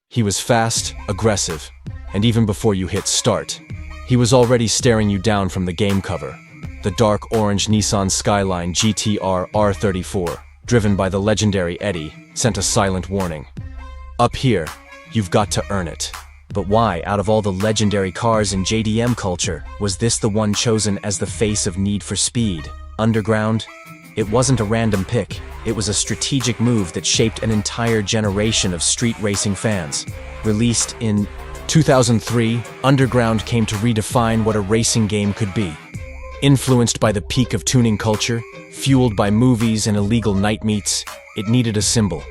He was fast, aggressive, and even before you hit start, he was already staring you down from the game cover. The dark orange Nissan Skyline GTR R34, driven by the legendary Eddie, sent a silent warning. Up here, you've got to earn it. But why, out of all the legendary cars in JDM culture, was this the one chosen as the face of Need for Speed? Underground? It wasn't a random pick. It was a strategic move that shaped an entire generation of street racing fans. Released in 2003, Underground came to redefine what a racing game could be. Influenced by the peak of tuning culture, fueled by movies and illegal night meets, it needed a symbol.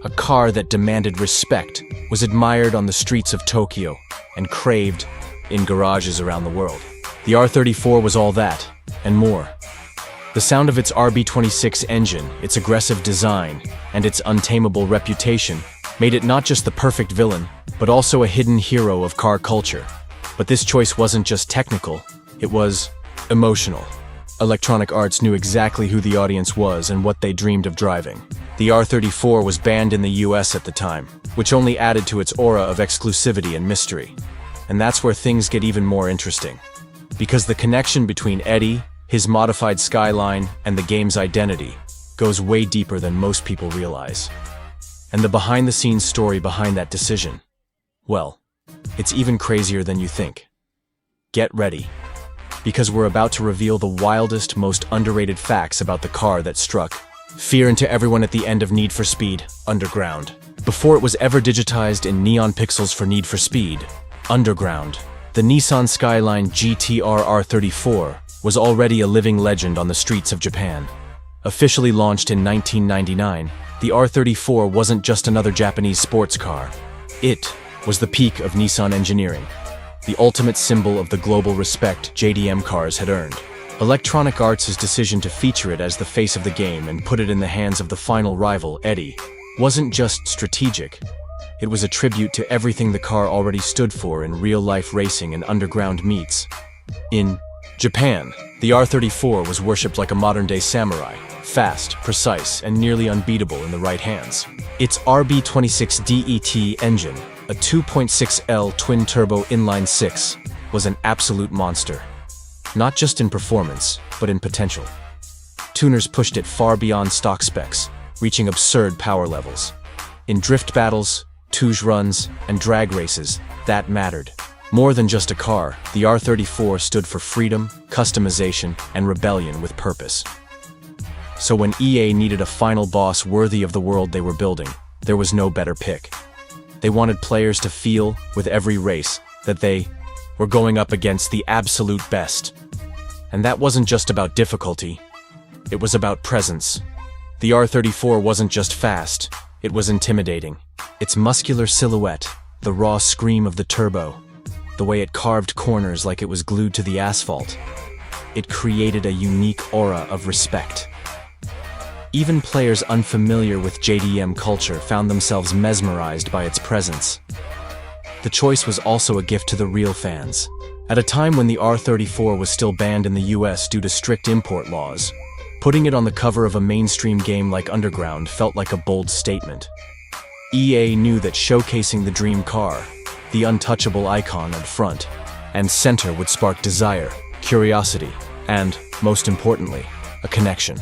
A car that demanded respect, was admired on the streets of Tokyo, and craved in garages around the world. The R34 was all that, and more. The sound of its RB26 engine, its aggressive design, and its untamable reputation made it not just the perfect villain, but also a hidden hero of car culture. But this choice wasn't just technical, it was emotional. Electronic Arts knew exactly who the audience was and what they dreamed of driving. The R34 was banned in the US at the time, which only added to its aura of exclusivity and mystery. And that's where things get even more interesting. Because the connection between Eddie, his modified Skyline, and the game's identity goes way deeper than most people realize. And the behind-the-scenes story behind that decision, well, it's even crazier than you think. Get ready, because we're about to reveal the wildest, most underrated facts about the car that struck fear into everyone at the end of Need for Speed, Underground. Before it was ever digitized in neon pixels for Need for Speed, Underground, the Nissan Skyline GTR R34 was already a living legend on the streets of Japan. Officially launched in 1999, the R34 wasn't just another Japanese sports car. It was the peak of Nissan engineering, the ultimate symbol of the global respect JDM cars had earned. Electronic Arts' decision to feature it as the face of the game and put it in the hands of the final rival, Eddie, wasn't just strategic. It was a tribute to everything the car already stood for in real-life racing and underground meets. In Japan, the R34 was worshipped like a modern-day samurai, fast, precise, and nearly unbeatable in the right hands. Its RB26 DET engine, a 2.6L twin-turbo inline-six, was an absolute monster. Not just in performance, but in potential. Tuners pushed it far beyond stock specs, reaching absurd power levels. In drift battles, touge runs, and drag races, that mattered. More than just a car, the R34 stood for freedom, customization, and rebellion with purpose. So when EA needed a final boss worthy of the world they were building, there was no better pick. They wanted players to feel, with every race, that they were going up against the absolute best. And that wasn't just about difficulty, it was about presence. The R34 wasn't just fast, it was intimidating. Its muscular silhouette, the raw scream of the turbo, the way it carved corners like it was glued to the asphalt, it created a unique aura of respect. Even players unfamiliar with JDM culture found themselves mesmerized by its presence. The choice was also a gift to the real fans. At a time when the R34 was still banned in the US due to strict import laws, putting it on the cover of a mainstream game like Underground felt like a bold statement. EA knew that showcasing the dream car, the untouchable icon at front and center, would spark desire, curiosity, and, most importantly, a connection.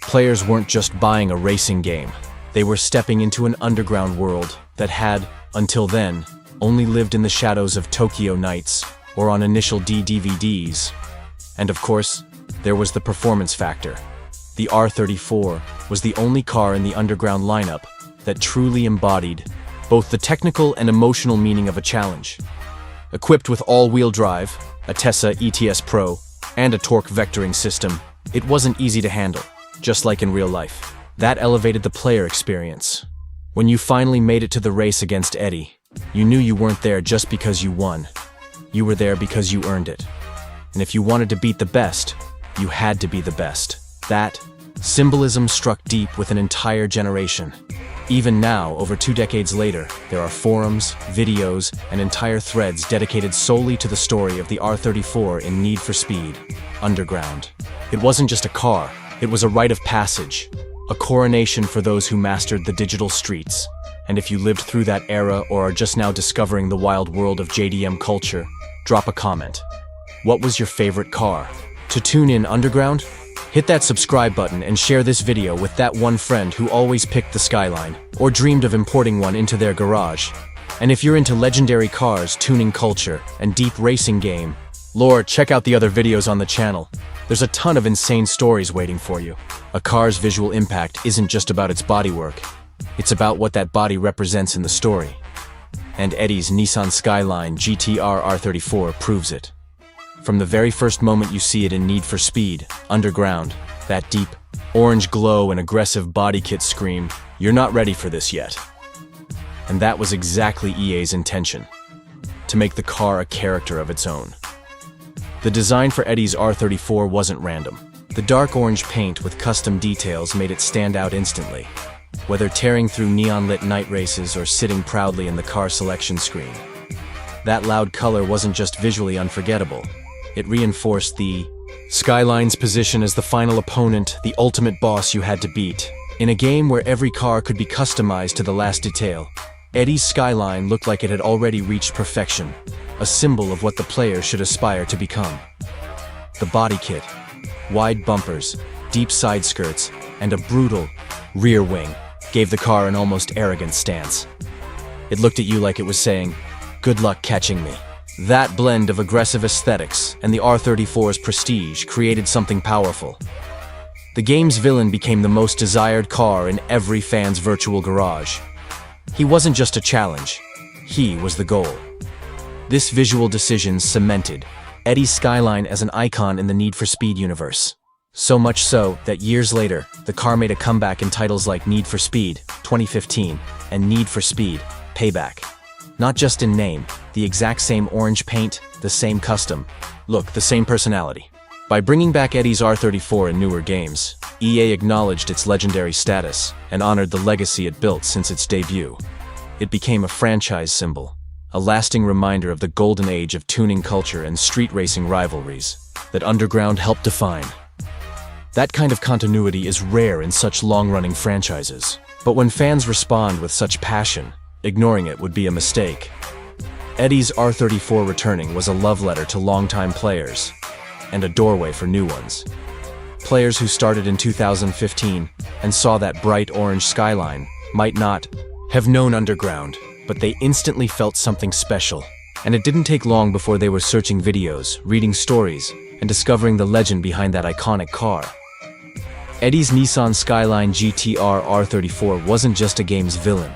Players weren't just buying a racing game, they were stepping into an underground world that had, until then, only lived in the shadows of Tokyo nights or on initial DVDs. And of course, there was the performance factor. The R34 was the only car in the underground lineup that truly embodied both the technical and emotional meaning of a challenge. Equipped with all-wheel drive, a Tessa ETS Pro, and a torque vectoring system, it wasn't easy to handle, just like in real life. That elevated the player experience. When you finally made it to the race against Eddie, you knew you weren't there just because you won. You were there because you earned it. And if you wanted to beat the best, you had to be the best. That symbolism struck deep with an entire generation. Even now, over 2 decades later, there are forums, videos, and entire threads dedicated solely to the story of the R34 in Need for Speed, Underground. It wasn't just a car, it was a rite of passage, a coronation for those who mastered the digital streets. And if you lived through that era or are just now discovering the wild world of JDM culture, drop a comment. What was your favorite car? To tune in underground, hit that subscribe button and share this video with that one friend who always picked the Skyline or dreamed of importing one into their garage. And if you're into legendary cars, tuning culture, and deep racing game, lore, check out the other videos on the channel. There's a ton of insane stories waiting for you. A car's visual impact isn't just about its bodywork. It's about what that body represents in the story. And Eddie's Nissan Skyline GTR R34 proves it. From the very first moment you see it in Need for Speed, Underground, that deep, orange glow and aggressive body kit scream, you're not ready for this yet. And that was exactly EA's intention, to make the car a character of its own. The design for Eddie's R34 wasn't random. The dark orange paint with custom details made it stand out instantly, whether tearing through neon-lit night races or sitting proudly in the car selection screen. That loud color wasn't just visually unforgettable. It reinforced the Skyline's position as the final opponent, the ultimate boss you had to beat. In a game where every car could be customized to the last detail, Eddie's Skyline looked like it had already reached perfection, a symbol of what the player should aspire to become. The body kit, wide bumpers, deep side skirts, and a brutal rear wing gave the car an almost arrogant stance. It looked at you like it was saying, "Good luck catching me." That blend of aggressive aesthetics and the R34's prestige created something powerful. The game's villain became the most desired car in every fan's virtual garage. He wasn't just a challenge, he was the goal. This visual decision cemented Eddie's Skyline as an icon in the Need for Speed universe. So much so that years later, the car made a comeback in titles like Need for Speed 2015 and Need for Speed Payback. Not just in name, the exact same orange paint, the same custom look, the same personality. By bringing back Eddie's R34 in newer games, EA acknowledged its legendary status and honored the legacy it built since its debut. It became a franchise symbol, a lasting reminder of the golden age of tuning culture and street racing rivalries that Underground helped define. That kind of continuity is rare in such long-running franchises, but when fans respond with such passion, ignoring it would be a mistake. Eddie's R34 returning was a love letter to longtime players, and a doorway for new ones. Players who started in 2015 and saw that bright orange Skyline might not have known Underground, but they instantly felt something special. And it didn't take long before they were searching videos, reading stories, and discovering the legend behind that iconic car. Eddie's Nissan Skyline GTR R34 wasn't just a game's villain.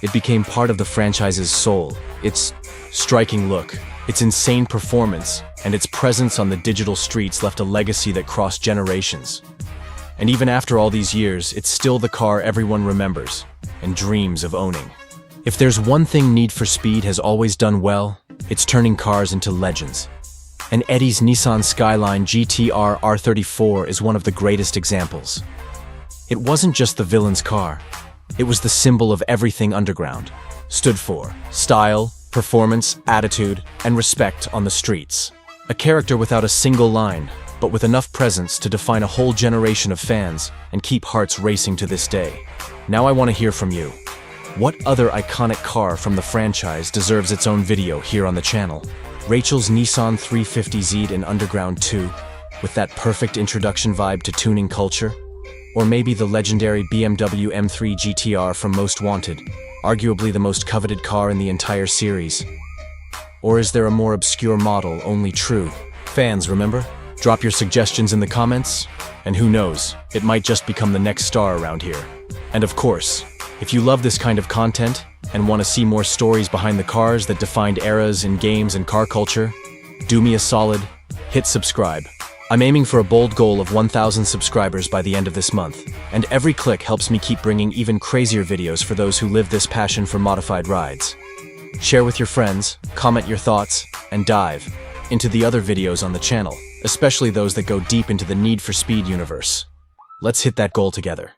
It became part of the franchise's soul. Its striking look, its insane performance, and its presence on the digital streets left a legacy that crossed generations. And even after all these years, it's still the car everyone remembers and dreams of owning. If there's one thing Need for Speed has always done well, it's turning cars into legends. And Eddie's Nissan Skyline GTR R34 is one of the greatest examples. It wasn't just the villain's car. It was the symbol of everything Underground stood for: style, performance, attitude, and respect on the streets. A character without a single line, but with enough presence to define a whole generation of fans and keep hearts racing to this day. Now I want to hear from you. What other iconic car from the franchise deserves its own video here on the channel? Rachel's Nissan 350Z in Underground 2, with that perfect introduction vibe to tuning culture? Or maybe the legendary BMW M3 GTR from Most Wanted, arguably the most coveted car in the entire series? Or is there a more obscure model only true fans remember? Drop your suggestions in the comments, and who knows, it might just become the next star around here. And of course, if you love this kind of content and want to see more stories behind the cars that defined eras in games and car culture, do me a solid, hit subscribe. I'm aiming for a bold goal of 1,000 subscribers by the end of this month, and every click helps me keep bringing even crazier videos for those who live this passion for modified rides. Share with your friends, comment your thoughts, and dive into the other videos on the channel, especially those that go deep into the Need for Speed universe. Let's hit that goal together.